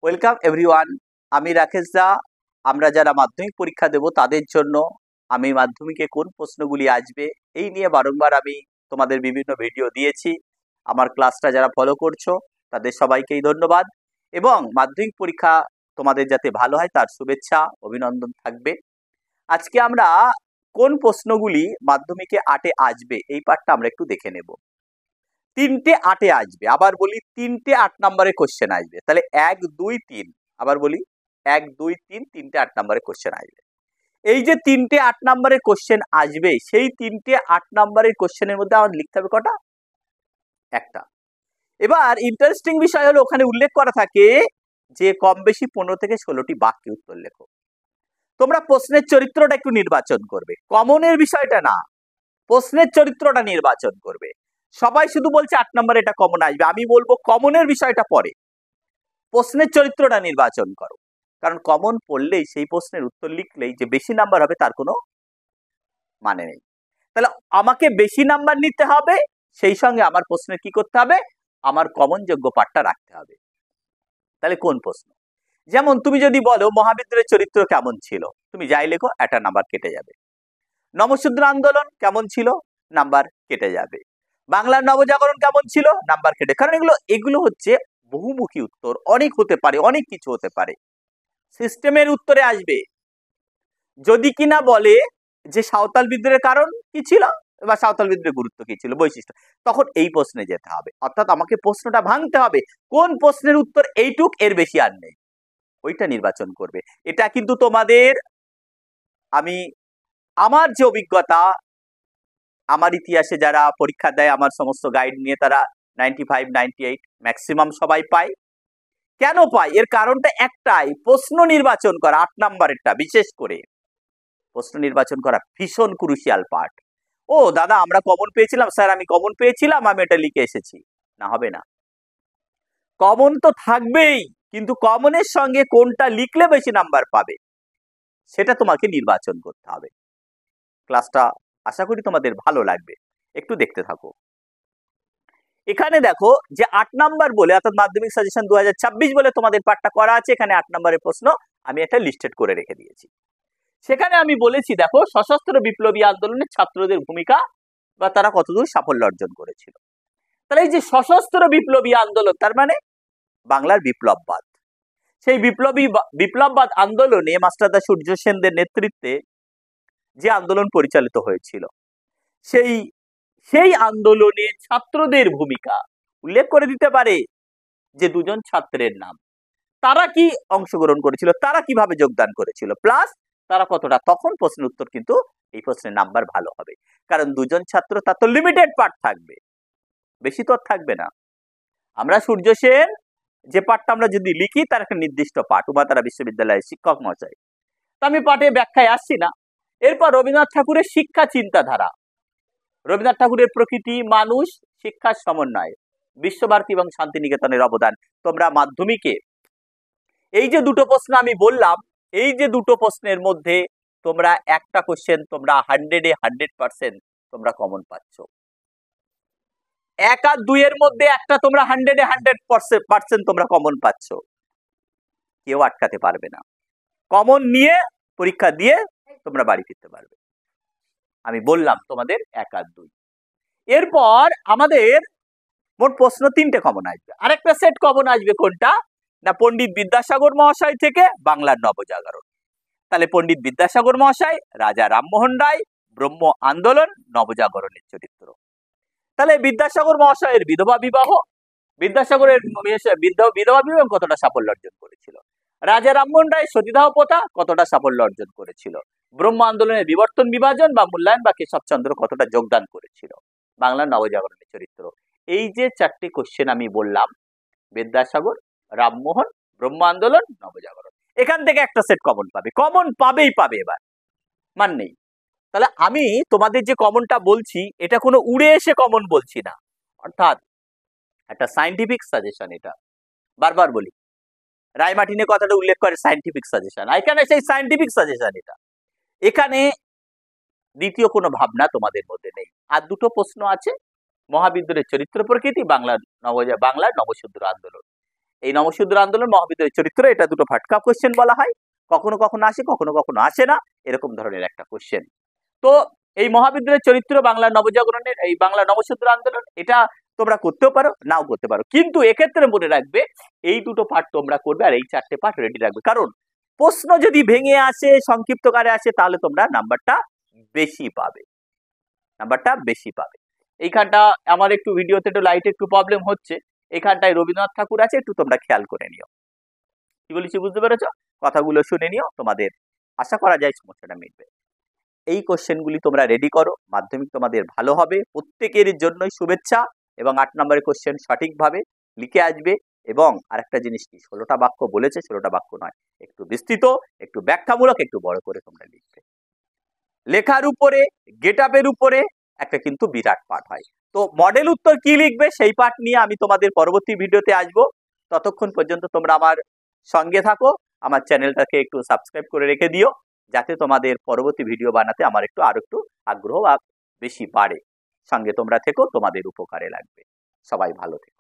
Welcome everyone. আমি রাকেশ দা। আমরা যারা মাধ্যমিক পরীক্ষা দেব তাদের জন্য আমি মাধ্যমিকে কোন প্রশ্নগুলি আসবে এই নিয়ে বারংবার আমি তোমাদের বিভিন্ন ভিডিও দিয়েছি। আমার ক্লাসটা যারা ফলো করছো তাদের সবাইকেই ধন্যবাদ, এবং মাধ্যমিক পরীক্ষা তোমাদের যাতে ভালো হয় তার শুভেচ্ছা অভিনন্দন থাকবে। আজকে আমরা কোন প্রশ্নগুলি মাধ্যমিকে 8-এ আসবে এই পার্টটা আমরা একটু দেখে নেব। 3টে 8-এ আসবে, আবার বলি 3টে 8 নম্বরের কোশ্চেন আসবে। তাহলে 1 2 3, আবার বলি 1 2 3, 3টে 8 নম্বরের কোশ্চেন আসবে। এই যে 3টে 8 নম্বরের কোশ্চেন আসবে, সেই 3টে 8 নম্বরের কোশ্চেনের মধ্যে আমার লিখতে হবে কটা? একটা। এবার ইন্টারেস্টিং বিষয় হলো ওখানে উল্লেখ করা থাকে যে কম বেশি 15 থেকে 16টি বাক্যে উত্তর লেখো। তোমরা প্রশ্নের চরিত্রটা একটু নির্বাচন করবে, কমনের বিষয়টা না, প্রশ্নের চরিত্রটা নির্বাচন করবে। সবাই শুধু বলছে 8 নম্বরে এটা কমন আসবে, আমি বলবো কমনের বিষয়টা পরে, প্রশ্নের চরিত্রটা নির্বাচন করো। কারণ কমন পড়লেই সেই প্রশ্নের উত্তর লিখলেই যে বেশি নাম্বার হবে তার কোনো মানে নেই। তাহলে আমাকে বেশি নাম্বার নিতে হবে, সেই সঙ্গে আমার প্রশ্নের কি করতে হবে, আমার কমন যোগ্য পাঠটা রাখতে হবে। তাহলে কোন প্রশ্ন? যেমন তুমি যদি বলো মহাবিদ্যালয়ের চরিত্র কেমন ছিল, তুমি যাই লেখো একটা নাম্বার কেটে যাবে। নমশূদ্র আন্দোলন কেমন ছিল, নাম্বার কেটে যাবে। বাংলার নবজাগরণ কেমন ছিল, নাম্বার কেটে। কারণ এগুলো হচ্ছে বহুমুখী উত্তর, অনেক হতে পারে, অনেক কিছু হতে পারে, সিস্টেমের উত্তরে আসবে। যদি কিনা বলে যে সাঁওতাল বিদ্রোহের কারণ কি ছিল বা সাঁওতাল বিদ্রোহের গুরুত্ব কি ছিল, বৈশিষ্ট্য, তখন এই প্রশ্নে যেতে হবে। অর্থাৎ আমাকে প্রশ্নটা ভাঙতে হবে, কোন প্রশ্নের উত্তর এইটুক, এর বেশি আর নেই, ওইটা নির্বাচন করবে। এটা কিন্তু তোমাদের, আমি আমার যে অভিজ্ঞতা, আমার ইতিহাসে যারা পরীক্ষা দেয় আমার সমস্ত গাইড নিয়ে, তারা 95 98 ম্যাক্সিমাম সবাই পায়। কেন পায়? এর কারণটা একটাই, প্রশ্ন নির্বাচন করা। 8 নাম্বারেরটা বিশেষ করে প্রশ্ন নির্বাচন করা ভীষণ ক্রুশিয়াল পার্ট। ও দাদা আমরা কমন পেয়েছিলাম, স্যার আমি কমন পেয়েছিলাম, আমি এটা লিখে এসেছি, না, হবে না। কমন তো থাকবেই, কিন্তু কমনের সঙ্গে কোনটা লিখলে বেশি নাম্বার পাবে সেটা তোমাকে নির্বাচন করতে হবে। ক্লাসটা আশা করি তোমাদের ভালো লাগবে, একটু দেখতে থাকো। এখানে দেখো যে 8 নাম্বার বলে, অর্থাৎ মাধ্যমিক সাজেশন 2026 বলে তোমাদের পাঠটা করা আছে। এখানে 8 নম্বরের প্রশ্ন আমি একটা লিস্টেড করে রেখে দিয়েছি। সেখানে আমি বলেছি দেখো সশস্ত্র বিপ্লবী আন্দোলনে ছাত্রদের ভূমিকা বা তারা কতদূর সাফল্য অর্জন করেছিল। তাহলে এই যে সশস্ত্র বিপ্লবী আন্দোলন, তার মানে বাংলার বিপ্লববাদ। সেই বিপ্লববাদ আন্দোলনে মাস্টারদা সূর্য সেনদের নেতৃত্বে যে আন্দোলন পরিচালিত হয়েছিল, সেই সেই আন্দোলনে ছাত্রদের ভূমিকা উল্লেখ করে দিতে পারে যে দুজন ছাত্রের নাম, তারা কি অংশগ্রহণ করেছিল, তারা কিভাবে যোগদান করেছিল, প্লাস তারা কতটা। তখন প্রশ্নের উত্তর কিন্তু এই প্রশ্নের নাম্বার ভালো হবে, কারণ দুজন ছাত্র, তার তো লিমিটেড পার্ট থাকবে, বেশি তো থাকবে না। আমরা সূর্য সেন যে পাঠটা আমরা যদি লিখি তার একটা নির্দিষ্ট পাঠ, উমাতারা বিশ্ববিদ্যালয়ের শিক্ষক মহাশয়, তা আমি পাঠে ব্যাখ্যায় আসছি না। এরপর রবীন্দ্রনাথ ঠাকুরের শিক্ষা চিন্তাধারা, রবীন্দ্রনাথ ঠাকুরের প্রকৃতি, মানুষ, শিক্ষার সমন্বয়, বিশ্বভারতী এবং শান্তিনিকেতনের অবদান। তোমরা মাধ্যমিকে এই যে দুটো প্রশ্ন আমি বললাম, এই যে দুটো প্রশ্নের মধ্যে তোমরা একটা কোশ্চেন তোমরা 100-এ 100% তোমরা কমন পাচ্ছ। 1 আর 2 এর মধ্যে একটা তোমরা 100-এ 100% তোমরা কমন পাচ্ছ, কেউ আটকাতে পারবে না। কমন নিয়ে পরীক্ষা দিয়ে তোমরা বাড়ি ফিরতে পারবে। আমি বললাম তোমাদের 1 আর 2। এরপর আমাদের মোট প্রশ্ন 3টে কমন আসবে, আরেকটা সেট কমন আসবে কোনটা না, পণ্ডিত বিদ্যাসাগর মহাশয় থেকে বাংলার নবজাগরণ। তাহলে পণ্ডিত বিদ্যাসাগর মহাশয়, রাজা রামমোহন রায়, ব্রহ্ম আন্দোলন, নবজাগরণের চরিত্র। তাহলে বিদ্যাসাগর মহাশয়ের বিধবা বিবাহ, বিদ্যাসাগরের বিধবা বিবাহ কতটা সাফল্য অর্জন করেছিল, রাজা রামমোহন রায় সতীদাহ প্রথা কতটা সাফল্য অর্জন করেছিল, ব্রহ্ম আন্দোলনের বিবর্তন বিভাজন বা মূল্যায়ন বা কেশবচন্দ্র কতটা যোগদান করেছিল, বাংলার নবজাগরণের চরিত্র। এই যে 4টে কোশ্চেন আমি বললাম, বিদ্যাসাগর, রামমোহন, ব্রহ্ম আন্দোলন, নবজাগরণ, এখান থেকে একটা সেট কমন পাবে, কমন পাবেই পাবে, এবার মান নেই। তাহলে আমি তোমাদের যে কমনটা বলছি এটা কোনো উড়ে এসে কমন বলছি না, অর্থাৎ একটা সায়েন্টিফিক সাজেশন। এটা বারবার বলি, রায়মার্টিনের কথাটা উল্লেখ করে সায়েন্টিফিক সাজেশন, এখানে সেই সায়েন্টিফিক সাজেশন। এটা এখানে দ্বিতীয় কোনো ভাবনা তোমাদের মধ্যে নেই। আর দুটো প্রশ্ন আছে, মহাবিদ্যালয়ের চরিত্র প্রকৃতি, বাংলার নবশূদ্র আন্দোলন। এই নমশূদ্র আন্দোলন, মহাবিদ্রোহের চরিত্র, এটা দুটো ফাটকা কোশ্চেন বলা হয়। কখনো কখনো আসে, কখনো কখনো আসে না, এরকম ধরনের একটা কোশ্চেন। তো এই মহাবিদ্রোহের চরিত্র, বাংলা নবজাগরণের এই বাংলা নমশূদ্র আন্দোলন, এটা তোমরা করতেও পারো, নাও করতে পারো, কিন্তু এক্ষেত্রে মনে রাখবে এই দুটো পার্ট তোমরা করবে আর এই 4টে পার্ট রেডি রাখবে। কারণ প্রশ্ন যদি ভেঙে আসে, সংক্ষিপ্তকারে আসে, তাহলে তোমরা নাম্বারটা বেশি পাবে, নাম্বারটা বেশি পাবে। এইখানটা আমার একটু ভিডিওতে একটু লাইট একটু প্রবলেম হচ্ছে, এখানটায় রবীন্দ্রনাথ ঠাকুর আছে, একটু তোমরা খেয়াল করে নিও। কি বলেছি বুঝতে পেরেছো? কথাগুলো শুনে নিও, তোমাদের আশা করা যায় সমস্যাটা মিটবে। এই কোশ্চেনগুলি তোমরা রেডি করো, মাধ্যমিক তোমাদের ভালো হবে। প্রত্যেকের জন্যই শুভেচ্ছা। এবং 8 নম্বরের কোশ্চেন সঠিকভাবে লিখে আসবে। এবং আরেকটা জিনিস কি, 16টা বাক্য বলেছে, 16টা বাক্য নয়, একটু বিস্তৃত, একটু ব্যাখ্যামূলক, একটু বড় করে তোমরা লিখবে। লেখার উপরে, গেট আপের উপরে একটা কিন্তু বিরাট পাঠ হয়। তো মডেল উত্তর কি লিখবে সেই পাঠ নিয়ে আমি তোমাদের পরবর্তী ভিডিওতে আসবো। ততক্ষণ পর্যন্ত তোমরা আমার সঙ্গে থাকো, আমার চ্যানেলটাকে একটু সাবস্ক্রাইব করে রেখে দিও, যাতে তোমাদের পরবর্তী ভিডিও বানাতে আমার আরো একটু আগ্রহ বেশি বাড়ে। সঙ্গে তোমরা থেকো, তোমাদের উপকারে লাগবে। সবাই ভালো থেকো।